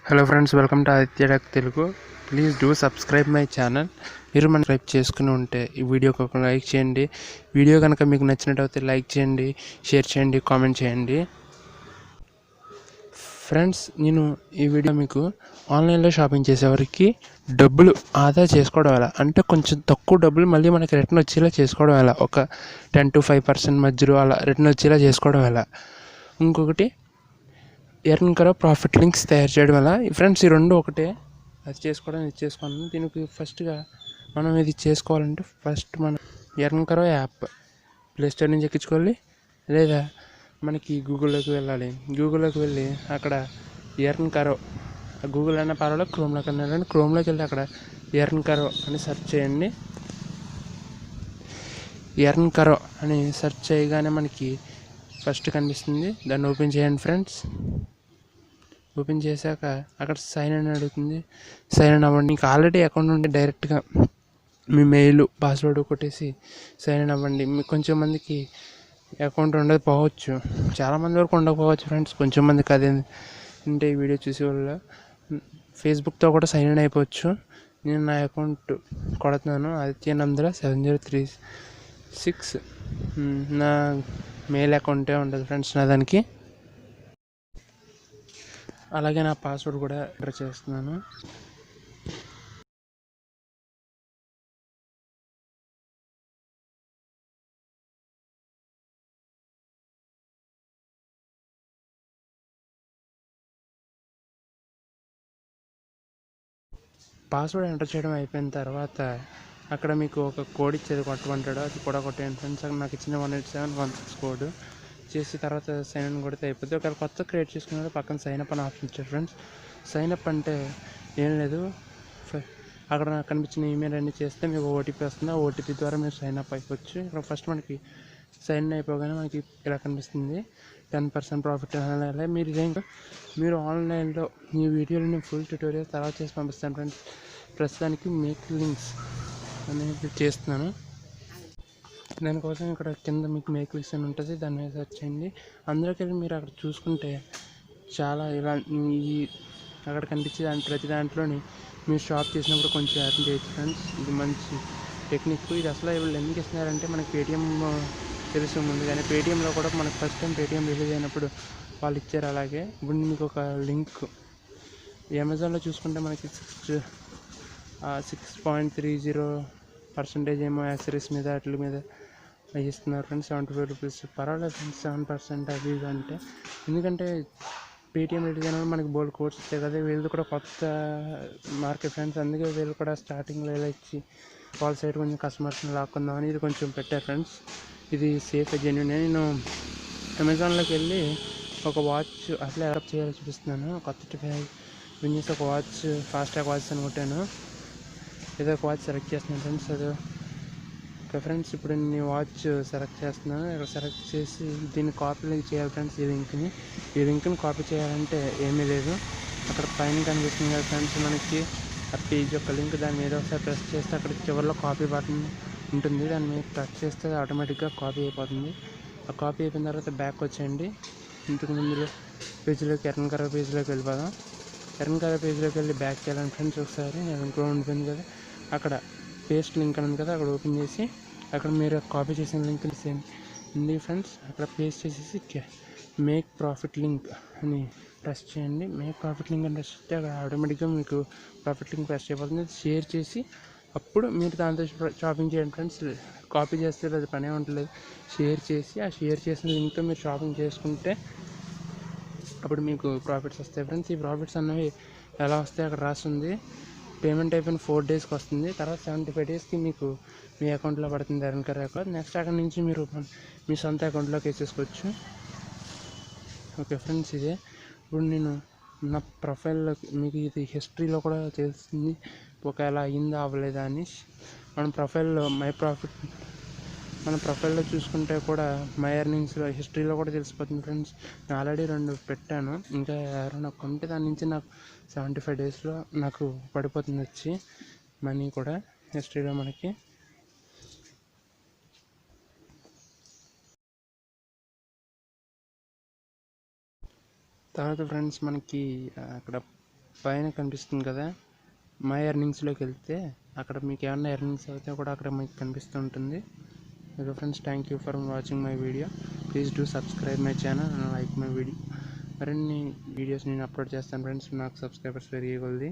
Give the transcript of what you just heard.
Hello friends, welcome to Aditya Telugu. Please do subscribe my channel. మీరు మన subscribe చేసుకుని ఉంటే ఈ వీడియోకి ఒక లైక్ చేయండి. వీడియో కనుక మీకు నచ్చినట్లయితే లైక్ చేయండి, షేర్ చేయండి, కామెంట్ చేయండి. ఫ్రెండ్స్, నేను ఈ వీడియో మీకు ఆన్లైన్లో షాపింగ్ చేసేవారికి డబ్బులు ఆదా చేసుకోవడం ఎలా అంటే కొంచెం తక్కువ డబ్బులు మళ్ళీ మనకి రిటర్న్ వచ్చేలా చేసుకోవడం ఎలా, ఒక 10 to 5% మధ్యలో అలా రిటర్న్ వచ్చేలా చేసుకోవడం ఎలా. ఇంకొకటి ఎర్న్కరో ప్రాఫిట్ లింక్స్ తయారు చేయడం వల్ల ఫ్రెండ్స్ ఈ రెండు ఒకటే, అది చేసుకోవడం ఇది చేసుకోవడం. దీనికి ఫస్ట్గా మనం ఇది చేసుకోవాలంటే ఫస్ట్ మనం ఎర్న్కరో యాప్ ప్లేస్టోర్ నుంచి ఎక్కించుకోవాలి, లేదా మనకి గూగుల్లోకి వెళ్ళాలి. గూగుల్లోకి వెళ్ళి అక్కడ ఎర్న్కరో, గూగుల్ అయినా పర్వాలేదు, క్రోమ్లోకి వెళ్ళాలండి. క్రోమ్లోకి వెళ్ళి అక్కడ ఎర్న్కరో అని సెర్చ్ చేయండి. ఎర్న్కరో అని సెర్చ్ చేయగానే మనకి ఫస్ట్ కనిపిస్తుంది, దాన్ని ఓపెన్ చేయండి ఫ్రెండ్స్. ఓపెన్ చేశాక అక్కడ సైన్ ఇన్ అడుగుతుంది, సైన్ ఇన్ అవ్వండి. మీకు ఆల్రెడీ అకౌంట్ ఉంటే డైరెక్ట్గా మీ మెయిల్ పాస్వర్డ్ కొట్టేసి సైన్ ఇన్ అవ్వండి. మీకు కొంచెం మందికి అకౌంట్ ఉండకపోవచ్చు, చాలామంది వరకు ఉండకపోవచ్చు ఫ్రెండ్స్. కొంచెం మందికి అదే అంటే ఈ వీడియో చూసే వల్ల ఫేస్బుక్తో కూడా సైన్ ఇన్ అయిపోవచ్చు. నేను నా అకౌంట్ కొడుతున్నాను, ఆదిత్య నందల 7036. నా మెయిల్ అకౌంటే ఉంటుంది ఫ్రెండ్స్ నా దానికి. అలాగే నా పాస్వర్డ్ కూడా ఎంటర్ చేస్తున్నాను. పాస్వర్డ్ ఎంటర్ చేయడం అయిపోయిన తర్వాత అక్కడ మీకు ఒక కోడ్ ఇచ్చేది కొట్టమంటాడు, అది కూడా కొట్టేయండి ఫ్రెండ్స్. అక్కడ నాకు ఇచ్చిన 187116 కోడ్ చేసి తర్వాత సైన్ ఇన్ కొడితే అయిపోద్ది. ఒకవేళ కొత్త క్రియేట్ చేసుకున్న పక్కన సైన్ అప్ అని ఆప్షన్ ఇచ్చారు ఫ్రెండ్స్. సైన్ అప్ అంటే ఏం లేదు, అక్కడ నాకు కనిపించిన ఈమెయిల్ అన్నీ చేస్తే మీకు ఓటీపీ వస్తుంది. ఆ ఓటీపీ ద్వారా మీరు సైన్ అప్ అయిపోవచ్చు. ఇక్కడ ఫస్ట్ మనకి సైన్ ఇన్ అయిపోగానే మనకి ఇలా కనిపిస్తుంది 10% ప్రాఫిట్ అలా. మీరు ఆన్లైన్లో ఈ వీడియోని ఫుల్ ట్యూటోరియల్ తర్వాత చేసి పంపిస్తాను ఫ్రెండ్స్. ప్రస్తుతానికి మేక్ లింక్స్ అనేది చేస్తున్నాను. దానికోసం ఇక్కడ కింద మీకు మేక్ లింక్స్ అని ఉంటుంది, దాని మీద సెర్చ్ చేయండి. అందులోకి వెళ్ళి మీరు అక్కడ చూసుకుంటే చాలా ఇలా ఈ అక్కడ కనిపించే ప్రతి దాంట్లోని మీరు షాప్ చేసినప్పుడు కొంచెం ఎర్న్ చేయొచ్చు ఫ్రెండ్స్. ఇది మంచి టెక్నిక్. ఇది అసలు వీళ్ళు ఎందుకు ఇస్తున్నారంటే మనకి పేటిఎం తెలుసు ముందు, కానీ పేటిఎంలో కూడా మనకు ఫస్ట్ టైం పేటిఎం రిలీజ్ అయినప్పుడు వాళ్ళు ఇచ్చారు. అలాగే ఇప్పుడు మీకు ఒక లింక్ అమెజాన్లో చూసుకుంటే మనకి 6.30% ఏమో యాక్సెసరీస్ మీద వాటి మీద ఇస్తున్నారు ఫ్రెండ్స్. 75 రూపీస్ పర్వాలేదు ఫ్రెండ్స్. 7% అవి ఇవి అంటే, ఎందుకంటే పేటిఎం రిలీజ్ అయినప్పుడు మనకి బోల్డ్ కోర్స్ ఇస్తాయి కదా. వీళ్ళు కూడా కొత్త మార్కెట్ ఫ్రెండ్స్, అందుకే వీళ్ళు కూడా స్టార్టింగ్లో ఇలా ఇచ్చి వాళ్ళ సైడ్ కొంచెం కస్టమర్స్ని లాక్కుందామని ఇది కొంచెం పెట్టారు ఫ్రెండ్స్. ఇది సేఫ్ జెన్యూన్. నేను అమెజాన్లోకి వెళ్ళి ఒక వాచ్ అసలు ఎలా చేయాలో చూపిస్తున్నాను. కొత్త విన్యూస్ ఒక వాచ్ ఫాస్ట్ ట్రాక్ వాచ్ అని కొట్టాను, ఏదో ఒక వాచ్ సెలెక్ట్ చేస్తున్నాను ఫ్రెండ్స్. అది ఓకే ఫ్రెండ్స్, ఇప్పుడు నేను వాచ్ సెలెక్ట్ చేస్తున్నాను. ఇక్కడ సెలెక్ట్ చేసి దీన్ని కాపీ చేయాలి ఫ్రెండ్స్. ఈ లింక్ని కాపీ చేయాలంటే ఏమీ లేదు, అక్కడ పైన కనిపిస్తుంది కదా ఫ్రెండ్స్ మనకి ఆ పేజ్ యొక్క లింక్. దాని మీద ఒకసారి ప్రెస్ చేస్తే అక్కడ చివరిలో కాపీ బటన్ ఉంటుంది, దాని మీద ప్రెస్ చేస్తే ఆటోమేటిక్గా కాపీ అయిపోతుంది. ఆ కాపీ అయిపోయిన తర్వాత బ్యాక్ వచ్చేయండి. ఇంతకు ముందు పేజీలోకి ఎర్న్కరో పేజీలోకి వెళ్ళిపోదాం. ఎర్న్కరో పేజీలోకి వెళ్ళి బ్యాక్ చేయాలని ఫ్రెండ్స్ ఒకసారి ఎర్న్కరో ఉంటుంది కదా, అక్కడ పేస్ట్ లింక్ అని ఉంది కదా, అక్కడ ఓపెన్ చేసి అక్కడ మీరు కాపీ చేసిన లింక్ ఉంది ఫ్రెండ్స్. అక్కడ పేస్ట్ చేసేసి మేక్ ప్రాఫిట్ లింక్ అని ప్రెస్ చేయండి. మేక్ ప్రాఫిట్ లింక్ అని ప్రెస్ చేస్తే అక్కడ ఆటోమేటిక్గా మీకు ప్రాఫిట్ లింక్ ప్రెస్ చేయబోతుంది. షేర్ చేసి అప్పుడు మీరు దాంతో షాపింగ్ చేయండి ఫ్రెండ్స్. కాపీ చేస్తే అది పనే ఉండలేదు. షేర్ చేసి ఆ షేర్ చేసిన లింక్తో మీరు షాపింగ్ చేసుకుంటే అప్పుడు మీకు ప్రాఫిట్స్ వస్తాయి ఫ్రెండ్స్. ఈ ప్రాఫిట్స్ అన్నవి ఎలా వస్తాయి అక్కడ రాస్తుంది. పేమెంట్ అయిపోయిన 4 డేస్కి వస్తుంది. తర్వాత 75 డేస్కి మీకు మీ అకౌంట్లో పడుతుంది ఎర్న్కరో అకౌంట్. నెక్స్ట్ అక్కడ నుంచి మీరు మీ సొంత అకౌంట్లోకి వేసేసుకోవచ్చు. ఓకే ఫ్రెండ్స్, ఇదే ఇప్పుడు నేను నా ప్రొఫైల్లో మీకు ఇది హిస్టరీలో కూడా తెలుస్తుంది ఒకవేళ అయిందా అవ్వలేదా అని. మన ప్రొఫైల్లో చూసుకుంటే కూడా మై ఎర్నింగ్స్లో హిస్టరీలో కూడా తెలిసిపోతుంది ఫ్రెండ్స్. నేను ఆల్రెడీ 2 పెట్టాను, ఇంకా ఎవరైనా కొంటే దాని నుంచి నాకు 75 డేస్లో నాకు పడిపోతుంది వచ్చి మనీ కూడా హిస్టరీలో మనకి. తర్వాత ఫ్రెండ్స్ మనకి అక్కడ పైన కనిపిస్తుంది కదా, మై ఎర్నింగ్స్లోకి వెళ్తే అక్కడ మీకు ఏమన్నా ఎర్నింగ్స్ అయితే కూడా అక్కడ మీకు కనిపిస్తూ ఉంటుంది. Okay friends, thank you for watching my video. Please do subscribe my channel and like my video. మరిన్ని వీడియోస్ నేను అప్లోడ్ చేస్తాను ఫ్రెండ్స్. నాకు సబ్స్క్రైబర్స్ పెరిగే కొద్దీ.